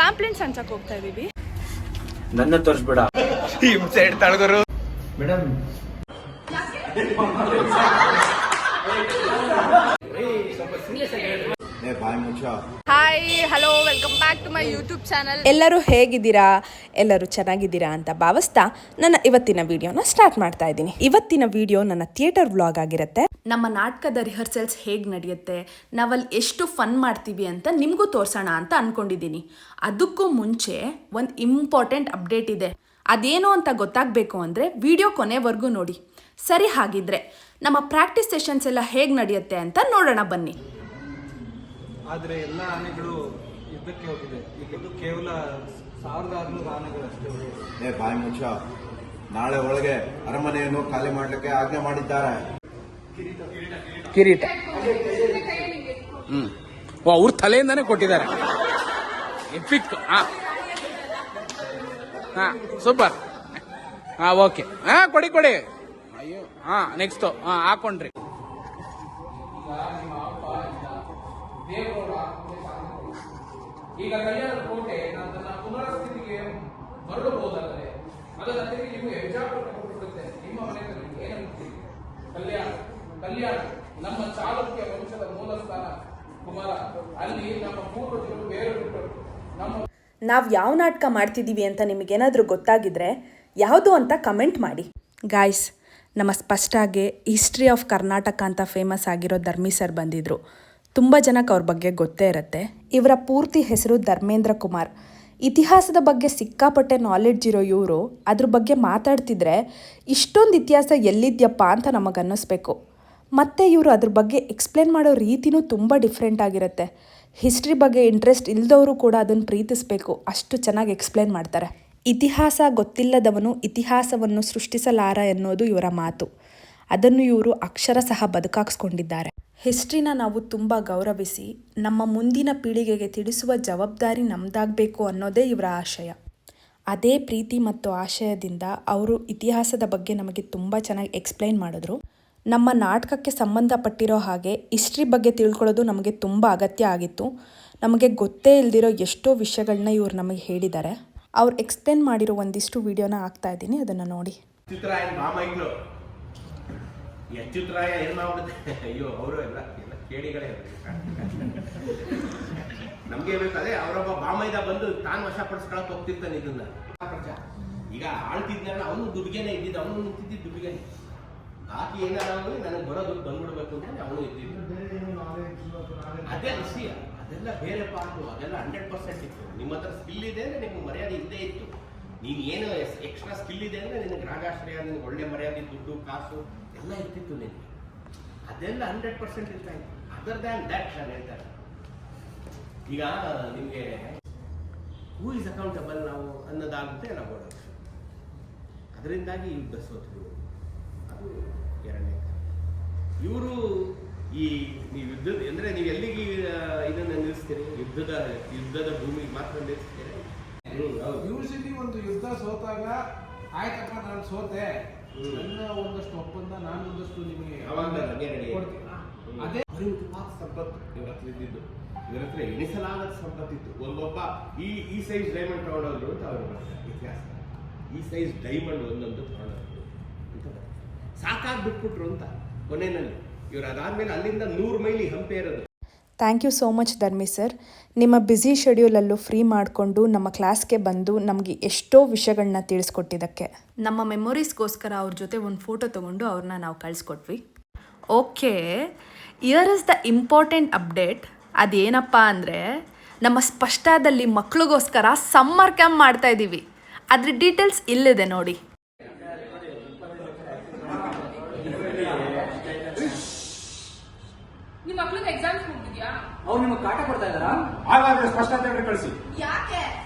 Pamphlets ಹಂಚಕ್ ಹೋಗ್ತಾ ಇದೀವಿ. ನನ್ನ ತೋರಿಸ್ಬೇಡ ತಳಗರು madam. Hi, hello, welcome back to my YouTube channel. ಎಲ್ಲರೂ ಹೇಗಿದ್ದೀರಾ? ಎಲ್ಲರೂ ಚೆನ್ನಾಗಿದ್ದೀರಾ ಅಂತ ಭಾವಿಸ್ತಾ ನನ್ನ ಇವತ್ತಿನ ವಿಡಿಯೋನ ಸ್ಟಾರ್ಟ್ ಮಾಡ್ತಾ ಇದ್ದೀನಿ. ಇವತ್ತಿನ ವಿಡಿಯೋ ನನ್ನ ಥಿಯೇಟರ್ ವ್ಲಾಗ್ ಆಗಿರುತ್ತೆ. ನಮ್ಮ ನಾಟಕದ ರಿಹರ್ಸಲ್ಸ್ ಹೇಗೆ ನಡೆಯುತ್ತೆ, ನಾವಲ್ಲಿ ಎಷ್ಟು ಫನ್ ಮಾಡ್ತೀವಿ ಅಂತ ನಿಮಗೂ ತೋರಿಸೋಣ ಅಂತ ಅನ್ಕೊಂಡಿದ್ದೀನಿ. ಅದಕ್ಕೂ ಮುಂಚೆ ಒಂದು ಇಂಪಾರ್ಟೆಂಟ್ ಅಪ್ಡೇಟ್ ಇದೆ. ಅದೇನು ಅಂತ ಗೊತ್ತಾಗಬೇಕು ಅಂದರೆ ವಿಡಿಯೋ ಕೊನೆವರೆಗೂ ನೋಡಿ. ಸರಿ, ಹಾಗಿದ್ರೆ ನಮ್ಮ ಪ್ರಾಕ್ಟೀಸ್ ಸೆಷನ್ಸ್ ಎಲ್ಲ ಹೇಗೆ ನಡೆಯುತ್ತೆ ಅಂತ ನೋಡೋಣ ಬನ್ನಿ. ಆದರೆ ಎಲ್ಲ ಆನೆಗಳು ಯುದ್ಧಕ್ಕೆ ಹೋಗಿದೆ. ಈಗ ಕೇವಲ 1600 ಆನೆಗಳು ಅಷ್ಟೇ. ಬಾಯಿ ಮುಚ್ಚ. ನಾಳೆ ಒಳಗೆ ಅರಮನೆಯನ್ನು ಖಾಲಿ ಮಾಡಲಿಕ್ಕೆ ಆಜ್ಞೆ ಮಾಡಿದ್ದಾರೆ. ಕಿರೀಟ ಅವ್ರ ತಲೆಯಿಂದಾನೇ ಕೊಟ್ಟಿದ್ದಾರೆ. ಎಪಿಕ್. ಸೂಪರ್. ಓಕೆ, ಕೊಡಿ ಕೊಡಿ. ಅಯ್ಯೋ, ನೆಕ್ಸ್ಟ್ ಹಾಕೊಂಡ್ರಿ. ಈಗ ಕಲ್ಯಾಣ ಕೋಟೆ ತನ್ನ ಪುನರಸ್ಥಿತಿಗೆ ಮರಳಬಹುದಾದರೆ ಅದರ ತೆಗೆ ನಿಮಗೆ ಹೆಜ್ಜಾಪಟ್ಟೆ ನಿಮ್ಮ ಮನೆಯಲ್ಲಿ ಏನಂತೀರಿ? ಕಲ್ಯಾಣ ನಮ್ಮ ಚಾಲುಕ್ಯ ವಂಶದ ಮೂಲಸ್ಥಾನ ಕುಮಾರ. ಅಲ್ಲಿ ನಮ್ಮ ಪೂರ್ವಜರು ಬೇರೆ ಬಿಟ್ಟರು. ನಾವು ಯಾವ ನಾಟಕ ಮಾಡ್ತಿದ್ದೀವಿ ಅಂತ ನಿಮಗೇನಾದರೂ ಗೊತ್ತಾಗಿದ್ರೆ ಯಾವುದು ಅಂತ ಕಮೆಂಟ್ ಮಾಡಿ. ಗಾಯ್ಸ್, ನಮ್ಮ ಸ್ಪಷ್ಟಾಗೆ ಹಿಸ್ಟ್ರಿ ಆಫ್ ಕರ್ನಾಟಕ ಅಂತ ಫೇಮಸ್ ಆಗಿರೋ ಧರ್ಮಿ ಸರ್ ಬಂದಿದ್ರು. ತುಂಬ ಜನಕ್ಕೆ ಅವ್ರ ಬಗ್ಗೆ ಗೊತ್ತೇ ಇರುತ್ತೆ. ಇವರ ಪೂರ್ತಿ ಹೆಸರು ಧರ್ಮೇಂದ್ರ ಕುಮಾರ್. ಇತಿಹಾಸದ ಬಗ್ಗೆ ಸಿಕ್ಕಾಪಟ್ಟೆ ನಾಲೆಡ್ಜ್ ಇರೋ ಇವರು ಅದ್ರ ಬಗ್ಗೆ ಮಾತಾಡ್ತಿದ್ರೆ ಇಷ್ಟೊಂದು ಇತಿಹಾಸ ಎಲ್ಲಿದ್ಯಪ್ಪ ಅಂತ ನಮಗನ್ನಿಸ್ಬೇಕು. ಮತ್ತು ಇವರು ಅದ್ರ ಬಗ್ಗೆ ಎಕ್ಸ್ಪ್ಲೇನ್ ಮಾಡೋ ರೀತಿನೂ ತುಂಬ ಡಿಫ್ರೆಂಟ್ ಆಗಿರುತ್ತೆ. ಹಿಸ್ಟ್ರಿ ಬಗ್ಗೆ ಇಂಟ್ರೆಸ್ಟ್ ಇಲ್ಲದವರು ಕೂಡ ಅದನ್ನು ಪ್ರೀತಿಸಬೇಕು, ಅಷ್ಟು ಚೆನ್ನಾಗಿ ಎಕ್ಸ್ಪ್ಲೇನ್ ಮಾಡ್ತಾರೆ. ಇತಿಹಾಸ ಗೊತ್ತಿಲ್ಲದವನು ಇತಿಹಾಸವನ್ನು ಸೃಷ್ಟಿಸಲಾರ ಎನ್ನುವುದು ಇವರ ಮಾತು. ಅದನ್ನು ಇವರು ಅಕ್ಷರ ಸಹ ಬದುಕಾಕ್ಸ್ಕೊಂಡಿದ್ದಾರೆ. ಹಿಸ್ಟ್ರಿನ ನಾವು ತುಂಬ ಗೌರವಿಸಿ ನಮ್ಮ ಮುಂದಿನ ಪೀಳಿಗೆಗೆ ತಿಳಿಸುವ ಜವಾಬ್ದಾರಿ ನಮ್ಮದಾಗಬೇಕು ಅನ್ನೋದೇ ಇವರ ಆಶಯ. ಅದೇ ಪ್ರೀತಿ ಮತ್ತು ಆಶಯದಿಂದ ಅವರು ಇತಿಹಾಸದ ಬಗ್ಗೆ ನಮಗೆ ತುಂಬ ಚೆನ್ನಾಗಿ ಎಕ್ಸ್ಪ್ಲೈನ್ ಮಾಡಿದ್ರು. ನಮ್ಮ ನಾಟಕಕ್ಕೆ ಸಂಬಂಧಪಟ್ಟಿರೋ ಹಾಗೆ ಹಿಸ್ಟ್ರಿ ಬಗ್ಗೆ ತಿಳ್ಕೊಳ್ಳೋದು ನಮಗೆ ತುಂಬ ಅಗತ್ಯ ಆಗಿತ್ತು. ನಮಗೆ ಗೊತ್ತೇ ಇಲ್ದಿರೋ ಎಷ್ಟೋ ವಿಷಯಗಳನ್ನ ಇವರು ನಮಗೆ ಹೇಳಿದ್ದಾರೆ. ಅವ್ರು ಎಕ್ಸ್ಪ್ಲೇನ್ ಮಾಡಿರೋ ಒಂದಿಷ್ಟು ವಿಡಿಯೋನ ಹಾಕ್ತಾ ಇದ್ದೀನಿ, ಅದನ್ನು ನೋಡಿ. ಅಚ್ಯುತರಾಯ ಏನ್ ಮಾಡ್ಬಿಡುತ್ತೆ. ಅಯ್ಯೋ, ಅವರು ಎಲ್ಲ ಕೇಳಿಗಳೇ ನಮ್ಗೆ ಬೇಕು. ಅದೇ ಅವರೊಬ್ಬ ಬಾಮೈದ ಬಂದು ತಾನು ವಶಪಡಿಸ್ಕೊಳಕ್ ಹೋಗ್ತಿರ್ತಾನೆ ಇದನ್ನ. ಈಗ ಆಳ್ತಿದ್ನಲ್ಲ, ಅವನು ದುಡ್ಗೆನೆ ಇದ್ದಿದ್ದ, ಅವನು ನಿಂತಿದ್ದ ದುಡ್ಗೆನೆ. ಬಾಕಿ ಏನಾರ ನನಗೆ ಬರೋ ದುಡ್ಡು ಬಂದ್ಬಿಡ್ಬೇಕು ಅಂತ ಅವನು ಇದ್ದಿದ್ದು. ಅದೇ ವಿಷಯ, ಅದೆಲ್ಲ ಬೇರೆ ಪಾರ್ಟು. ಅದೆಲ್ಲ 100% ಇತ್ತು. ನಿಮ್ಮ ಹತ್ರ ಸ್ಕಿಲ್ ಇದೆ ಅಂದ್ರೆ ನಿಮ್ಗೆ ಮರ್ಯಾದೆ ಇದ್ದೇ ಇತ್ತು. ನೀನು ಏನು ಎಕ್ಸ್ಟ್ರಾ ಸ್ಕಿಲ್ ಇದೆ ಅಂದ್ರೆ ನಿನಗೆ ರಾಜಾಶ್ರಯ, ನಿನಗೆ ಒಳ್ಳೆ ಮರ್ಯಾದೆ, ದುಡ್ಡು, ಕಾಸು ಎಲ್ಲ ಇರ್ತಿತ್ತು ನಿನಗೆ. ಅದೆಲ್ಲ 100% ಇರ್ತಾ ಇತ್ತು. ಅದರ್ ದ್ಯಾನ್ ದ್ಯಾಟ್ ನಾನು ಹೇಳ್ತಾರೆ. ಈಗ ನಿಮಗೆ ಹೂ ಇಸ್ ಅಕೌಂಟಬಲ್ ನಾವು ಅನ್ನೋದಾಗುತ್ತೆ ನಾವು ಓಡೋದು. ಅದರಿಂದಾಗಿ ಯುದ್ಧ ಸೋತರು. ಅದು ಎರಡನೇ. ಇವರು ಈ ನೀವು ಯುದ್ಧದ ಅಂದರೆ ನೀವು ಎಲ್ಲಿಗೆ ಇದನ್ನು ನಿಲ್ಲಿಸ್ತೀರಿ? ಯುದ್ಧದ ಭೂಮಿಗೆ ಮಾತ್ರ ನಿಲ್ಲಿಸ್ತೀರಿ. ಯೂಶಲಿ ಒಂದು ಯುದ್ಧ ಸೋತಾಗ ಆಯ್ತಪ್ಪ ನಾನು ಸೋತೆ, ನನ್ನ ಒಂದಷ್ಟು ಒಪ್ಪಂದ ನಾನು ಒಂದಷ್ಟು ನಿಮಗೆ ಅದೇ ಸಂಪತ್ತು ಇವ್ರ ಹತ್ರ ಇದ್ದಿದ್ದು. ಇವ್ರ ಹತ್ರ ಎಣಿಸಲಾಗದ ಸಂಪತ್ತಿತ್ತು. ಒಬ್ಬೊಬ್ಬ ಈ ಸೈಜ್ ಡೈಮಂಡ್ ತಗೊಂಡೋದ್ರು ಅಂತ ಅವರು ಬರ್ತಾರೆ ಇತಿಹಾಸ. ಈ ಸೈಜ್ ಡೈಮಂಡ್ ಒಂದೊಂದು ತಗೊಂಡೋದ್ರು ಅಂತ ಸಾಕಾಗಿ ಬಿಟ್ಬಿಟ್ರು ಅಂತ ಕೊನೆಯಲ್ಲಿ. ಇವ್ರು ಅದಾದ್ಮೇಲೆ ಅಲ್ಲಿಂದ 100 ಮೈಲಿ ಹಂಪೆ ಇರೋದು. Thank you so much Dharmi sir. ನಿಮ್ಮ ಬ್ಯುಸಿ ಶೆಡ್ಯೂಲಲ್ಲೂ ಫ್ರೀ ಮಾಡಿಕೊಂಡು ನಮ್ಮ ಕ್ಲಾಸ್ಗೆ ಬಂದು ನಮಗೆ ಎಷ್ಟೋ ವಿಷಯಗಳನ್ನ ತಿಳಿಸ್ಕೊಟ್ಟಿದ್ದಕ್ಕೆ. ನಮ್ಮ ಮೆಮೊರೀಸ್ಗೋಸ್ಕರ ಅವ್ರ ಜೊತೆ ಒಂದು ಫೋಟೋ ತೊಗೊಂಡು ಅವ್ರನ್ನ ನಾವು ಕಳಿಸ್ಕೊಟ್ವಿ. Okay, here is the important update. ಅದೇನಪ್ಪ ಅಂದರೆ ನಮ್ಮ ಸ್ಪಷ್ಟಾದಲ್ಲಿ ಮಕ್ಳಿಗೋಸ್ಕರ ಸಮ್ಮರ್ ಕ್ಯಾಂಪ್ ಮಾಡ್ತಾ ಇದ್ದೀವಿ. ಅದ್ರ ಡೀಟೇಲ್ಸ್ ಇಲ್ಲಿದೆ ನೋಡಿ. ನಿಮ್ಮ ಮಕ್ಕಳಿಗೆ ಎಕ್ಸಾಮ್ಸ್ ಮುಗಿದ್ಯಾ? ಅವ್ರು ನಿಮಗೆ ಕಾಟ ಕೊಡ್ತಾ ಇದ್ದಾರಾ? ಹಾಗಾದ್ರೆ ಸ್ಪಷ್ಟತೆ ಕಳಿಸಿ. ಯಾಕೆ?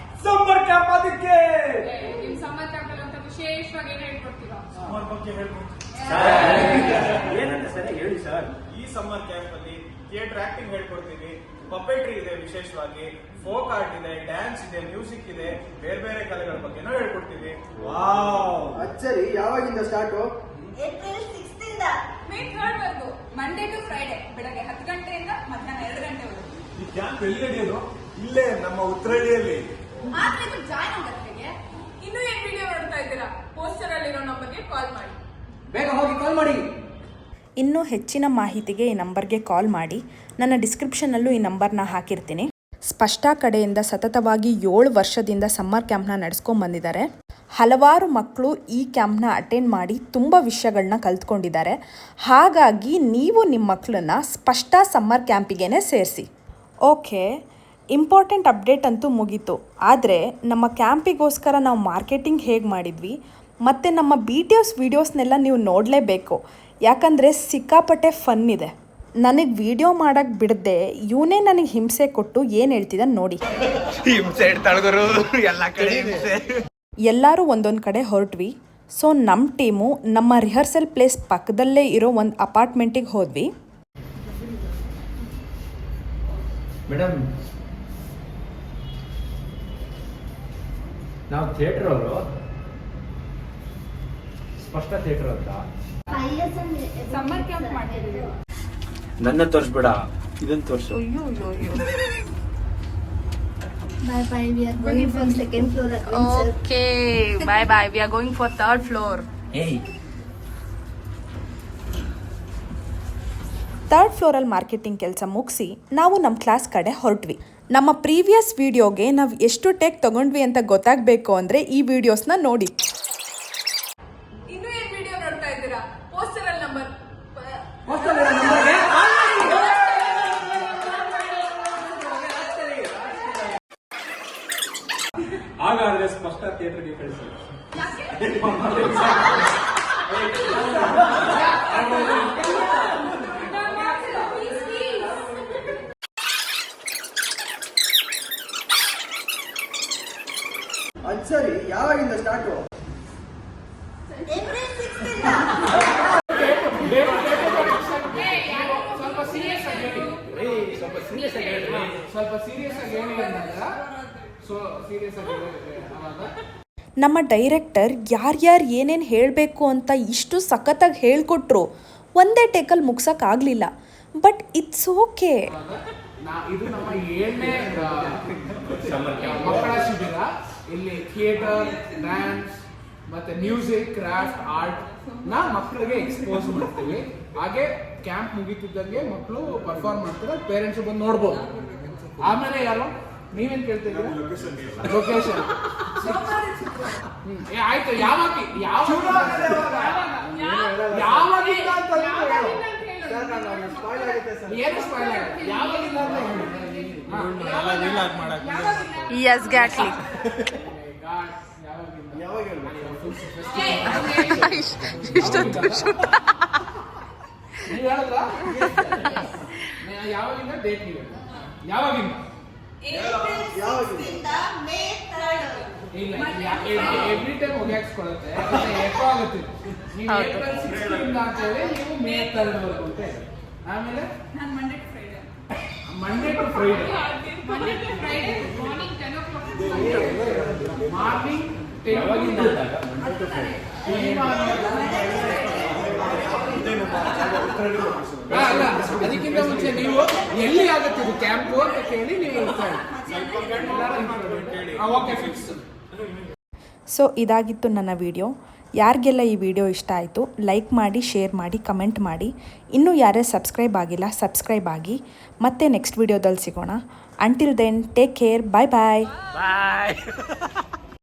ಸಮ್ಮರ್ ಕ್ಯಾಂಪ್ ಅದಕ್ಕೆ. ನಿಮ್ ಸಮ್ಮರ್ ಕ್ಯಾಂಪ್ ಅಲ್ಲಿ ಅಂತ ವಿಶೇಷವಾಗಿ ಏನ್ ಹೇಳ್ಕೊಡ್ತೀರಾ? ಸಮ್ಮರ್ ಬಗ್ಗೆ ಏನಂತ ಸರಿ ಹೇಳಿ ಸರ್. ಈ ಸಮ್ಮರ್ ಕ್ಯಾಂಪ್ ಅಲ್ಲಿ ಥಿಯೇಟರ್ ಆಕ್ಟಿಂಗ್ ಹೇಳ್ಕೊಡ್ತೀವಿ, ಪಪೆಟ್ರಿ ಇದೆ, ವಿಶೇಷವಾಗಿ ಫೋಕ್ ಆರ್ಟ್ ಇದೆ, ಡ್ಯಾನ್ಸ್ ಇದೆ, ಮ್ಯೂಸಿಕ್ ಇದೆ, ಬೇರೆ ಬೇರೆ ಕಲೆಗಳ ಬಗ್ಗೆನೂ ಹೇಳ್ಕೊಡ್ತೀವಿ. ವಾವ್, ಅಚ್ಚರಿ. ಯಾವಾಗಿಂದ ಸ್ಟಾರ್ಟು? ಏಪ್ರಿಲ್ 6th ಇಂದ ಮೇ 3rd ವರೆಗೂ, ಮಂಡೇ ಟು ಫ್ರೈಡೆ, ಬೆಳಗ್ಗೆ 10 ಗಂಟೆಯಿಂದ ಮಧ್ಯಾಹ್ನ 2 ಗಂಟೆವರೆಗೂ. ಈ ಕ್ಯಾಂಪ್ ಎಲ್ಲಿ ನಡೆಯೋದು? ಇಲ್ಲೇ ನಮ್ಮ ಉತ್ತರಹಳ್ಳಿಯಲ್ಲಿ ಆದ್ರೆ ಇದು ಜಾಯ್ನ್ ಆಗೋದು ಹೇಗೆ? ಇನ್ನೂ ಏನ್ ವಿಡಿಯೋ ನೋಡ್ತಾ ಇದ್ದೀರಾ? ಪೋಸ್ಟರ್ ಅಲ್ಲಿರೋ ನಂಬರ್ಗೆ ಕಾಲ್ ಮಾಡಿ. ಬೇಗ ಹೋಗಿ ಕಾಲ್ ಮಾಡಿ. ಇನ್ನೂ ಹೆಚ್ಚಿನ ಮಾಹಿತಿಗೆ ಈ ನಂಬರ್ಗೆ ಕಾಲ್ ಮಾಡಿ. ನನ್ನ ಡಿಸ್ಕ್ರಿಪ್ಷನಲ್ಲೂ ಈ ನಂಬರ್ನ ಹಾಕಿರ್ತೀನಿ. ಸ್ಪಷ್ಟ ಕಡೆಯಿಂದ ಸತತವಾಗಿ 7 ವರ್ಷದಿಂದ ಸಮ್ಮರ್ ಕ್ಯಾಂಪ್ನ ನಡೆಸ್ಕೊಂಡ್ಬಂದಿದ್ದಾರೆ. ಹಲವಾರು ಮಕ್ಕಳು ಈ ಕ್ಯಾಂಪ್ನ ಅಟೆಂಡ್ ಮಾಡಿ ತುಂಬ ವಿಷಯಗಳನ್ನ ಕಲ್ತ್ಕೊಂಡಿದ್ದಾರೆ. ಹಾಗಾಗಿ ನೀವು ನಿಮ್ಮ ಮಕ್ಕಳನ್ನ ಸ್ಪಷ್ಟ ಸಮ್ಮರ್ ಕ್ಯಾಂಪಿಗೇ ಸೇರಿಸಿ. ಓಕೆ, ಇಂಪಾರ್ಟೆಂಟ್ ಅಪ್ಡೇಟ್ ಅಂತೂ ಮುಗೀತು. ಆದರೆ ನಮ್ಮ ಕ್ಯಾಂಪಿಗೋಸ್ಕರ ನಾವು ಮಾರ್ಕೆಟಿಂಗ್ ಹೇಗೆ ಮಾಡಿದ್ವಿ ಮತ್ತು ನಮ್ಮ BTS ವೀಡಿಯೋಸ್ನೆಲ್ಲ ನೀವು ನೋಡಲೇಬೇಕು. ಯಾಕಂದರೆ ಸಿಕ್ಕಾಪಟ್ಟೆ ಫನ್ ಇದೆ. ನನಗೆ ವಿಡಿಯೋ ಮಾಡೋಕ್ಕೆ ಬಿಡದೆ ಇವನೇ ನನಗೆ ಹಿಂಸೆ ಕೊಟ್ಟು ಏನು ಹೇಳ್ತಿದ್ದ ನೋಡಿ. ಎಲ್ಲರೂ ಒಂದೊಂದು ಕಡೆ ಹೊರಟ್ವಿ. ಸೊ ನಮ್ಮ ಟೀಮು ನಮ್ಮ ರಿಹರ್ಸಲ್ ಪ್ಲೇಸ್ ಪಕ್ಕದಲ್ಲೇ ಇರೋ ಒಂದು ಅಪಾರ್ಟ್ಮೆಂಟಿಗೆ ಹೋದ್ವಿ. ಮೇಡಮ್, ನಾವು ಥಿಯೇಟರ್ ಅವರು ಸ್ಪಷ್ಟ ಥಿಯೇಟರ್ ಅಂತ ಸಮ್ಮರ್ ಕ್ಯಾಂಪ್ ಮಾಡ್ತಿದ್ದೀವಿ. ನನ್ನ ತೋರಿಸ್ಬೇಡ, ಇದನ್ನ ತೋರಿಸು. Bye bye. We are going for second floor adventure. Okay, bye bye. We are going for 3rd floor. ಏಯ್, 3rd ಫ್ಲೋರಲ್ಲಿ ಮಾರ್ಕೆಟಿಂಗ್ ಕೆಲಸ ಮುಗಿಸಿ ನಾವು ನಮ್ಮ ಕ್ಲಾಸ್ ಕಡೆ ಹೊರಟ್ವಿ. ನಮ್ಮ ಪ್ರೀವಿಯಸ್ ವಿಡಿಯೋಗೆ ನಾವು ಎಷ್ಟು ಟೇಕ್ ತಗೊಂಡ್ವಿ ಅಂತ ಗೊತ್ತಾಗಬೇಕು ಅಂದರೆ ಈ ವಿಡಿಯೋಸ್ನ ನೋಡಿ. ಇನ್ನೂ ಏನ್ ವಿಡಿಯೋ ನೋಡ್ತಾ ಇದ್ದೀರಾ? ಪೋಸ್ಟರ್ ಅಲ್ಲಿ ನಂಬರ್ ಹಾಗಾದ್ರೆ ಸ್ಪಷ್ಟ ಥಿಯೇಟರ್ಗೆ ಕಳಿಸಿ. ಅದ್ ಸರಿ, ಯಾವಾಗಿಂದ ಸ್ಟಾರ್ಟು? ಏಪ್ರಿಲ್ 6 ಇಂದ. ನಮ್ಮ ಡೈರೆಕ್ಟರ್ ಯಾರ್ಯಾರು ಏನೇನು ಹೇಳಬೇಕು ಅಂತ ಇಷ್ಟು ಸಖತ್ತಾಗಿ ಹೇಳ್ಕೊಟ್ರು. ಒಂದೇ ಟೇಕಲ್ಲಿ ಮುಗ್ಸೋಕ್ಕಾಗಲಿಲ್ಲ. But it's okay. ಇದು ನಮ್ಮ 7ನೇ ಮಕ್ಕಳ ಶಿಬಿರ. ಇಲ್ಲಿ ಥಿಯೇಟರ್, ಡ್ಯಾನ್ಸ್ ಮತ್ತೆ ಮ್ಯೂಸಿಕ್, ಕ್ರಾಫ್ಟ್, ಆರ್ಟ್ ನ ಮಕ್ಕಳಿಗೆ ಎಕ್ಸ್ಪೋಸ್ ಮಾಡ್ತೀವಿ. ಹಾಗೆ ಕ್ಯಾಂಪ್ ಮುಗಿತಿದ್ದಂಗೆ ಮಕ್ಕಳು ಪರ್ಫಾರ್ಮ್ ಮಾಡ್ತಾರೆ, ಪೇರೆಂಟ್ಸ್ ಬಂದು ನೋಡ್ಬೋದು. ಆಮೇಲೆ ಯಾರು ನೀವೇನ್ ಕೇಳ್ತಿದ್ದೀರಾ? ಲೊಕೇಶನ್ ಆಯ್ತು. ಯಾವಾಗಿಂದ ಏನು ಸ್ಪಾಯ್ಲ್ ಆಗುತ್ತೆ? ಯಾವಾಗಿಂದ ಎಸ್ಗ್ಯಾಟ್ಲಿ. ನೀವು ಹೇಳಿದ್ರಾ? ಯಾವಾಗಿಂದ ಡೇಟ್ ನೀವು ಯಾವಾಗಿಂದ? ಏಪ್ರಿಲ್ 6 ಇಂದ ಮೇ 3rd. ಇಲ್ಲ, ಎವ್ರಿ ಟೈಮ್ ಒಗ್ಯಾಕ್ಸ್ಕೊಳ್ಳುತ್ತೆ, ಎಕೋ ಆಗುತ್ತೆ. ನೀವು ಏಪ್ರಿಲ್ 6 ಇಂದ ಅಂತ ಹೇಳಿ ನೀವು ಮೇ 3rd ವರೆಗೂ ಅಂತ ಹೇಳಿ. ಆಮೇಲೆ ನಾನು Monday to Friday Monday to Friday morning 10 o'clock. Morning 10 ಅಲ್ಲ, ಅದಕ್ಕಿಂತ ಮುಂಚೆ ನೀವು ಎಲ್ಲಿ ಆಗುತ್ತೆ ಇದು ಕ್ಯಾಂಪು ಅಂತ ಕೇಳಿ ನೀವು ಓಕೆ ಫಿಕ್ಸ್. ಸೊ ಇದಾಗಿತ್ತು ನನ್ನ ವಿಡಿಯೋ. ಯಾರಿಗೆಲ್ಲ ಈ ವಿಡಿಯೋ ಇಷ್ಟ ಆಯಿತು ಲೈಕ್ ಮಾಡಿ, ಶೇರ್ ಮಾಡಿ, ಕಮೆಂಟ್ ಮಾಡಿ. ಇನ್ನೂ ಯಾರೇ ಸಬ್ಸ್ಕ್ರೈಬ್ ಆಗಿಲ್ಲ ಸಬ್ಸ್ಕ್ರೈಬ್ ಆಗಿ. ಮತ್ತೆ ನೆಕ್ಸ್ಟ್ ವಿಡಿಯೋದಲ್ಲಿ ಸಿಗೋಣ. Until then take care. Bye ಬಾಯ್.